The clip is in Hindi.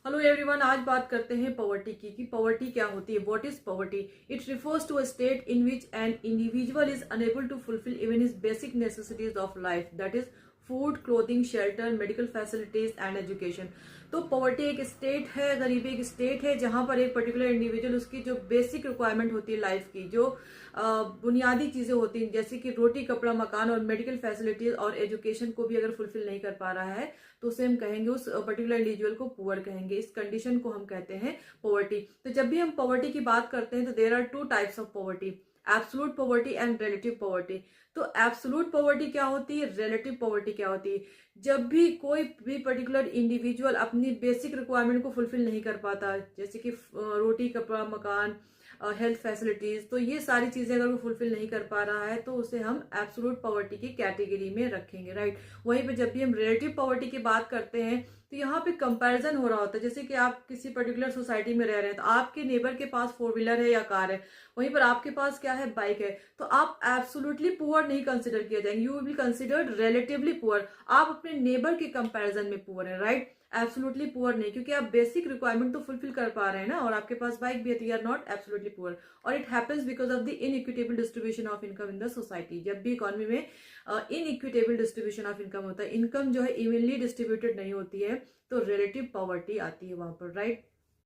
हेलो एवरीवन, आज बात करते हैं पॉवर्टी की कि पॉवर्टी क्या होती है। What is poverty? It refers to a state in which an individual is unable to fulfil even his basic necessities of life, that is food, clothing, shelter, medical facilities and education. तो पॉवर्टी एक स्टेट है, गरीबी एक स्टेट है जहां पर एक पर्टिकुलर इंडिविजुअल उसकी जो बेसिक रिक्वायरमेंट होती है लाइफ की, जो बुनियादी चीजें होती हैं जैसे कि रोटी, कपड़ा, मकान और मेडिकल फैसिलिटीज और एजुकेशन को भी अगर फुलफिल नहीं कर पा रहा है तो उसे हम कहेंगे, उस पर्टिकुलर इंडिविजुअल को पुअर कहेंगे। इस कंडीशन को हम कहते हैं पॉवर्टी। तो जब भी हम पॉवर्टी की बात करते हैं तो there are two types of poverty, absolute poverty and relative poverty. तो एब्सोल्यूट पॉवर्टी क्या होती है, रिलेटिव पॉवर्टी क्या होती है? जब भी कोई भी पर्टिकुलर इंडिविजुअल अपनी बेसिक रिक्वायरमेंट को फुलफिल नहीं कर पाता, जैसे कि रोटी, कपड़ा, मकान, हेल्थ फैसिलिटीज, तो ये सारी चीजें अगर वो फुलफिल नहीं कर पा रहा है तो उसे हम एब्सोल्यूट पॉवर्टी की कैटेगरी में रखेंगे, राइट। वहीं पे जब भी हम रिलेटिव पॉवर्टी की बात करते हैं तो यहाँ पे कंपैरिजन हो रहा होता है। जैसे कि आप किसी पर्टिकुलर सोसाइटी में रह रहे हैं तो आपके नेबर के पास फोर व्हीलर है या कार है, वहीं पर आपके पास क्या है, बाइक है, तो आप एब्सोल्युटली पुअर नहीं कंसिडर किए जाएंगे, you will be considered relatively poor. आप अपने नेबर के कंपैरिजन में पुअर है, राइट। एब्सोल्युटली पुअर नहीं, क्योंकि आप बेसिक रिक्वायरमेंट तो फुलफिल कर पा रहे हैं ना, और आपके पास बाइक भी है, तो you are not absolutely poor. और it happens because of the inequitable distribution of income in the society. जब भी इकोनॉमी में इनइक्विटेबल डिस्ट्रीब्यूशन ऑफ इनकम होता है, इनकम जो है इवनली डिस्ट्रीब्यूटेड नहीं होती है, तो रिलेटिव पॉवर्टी आती है वहां पर, राइट।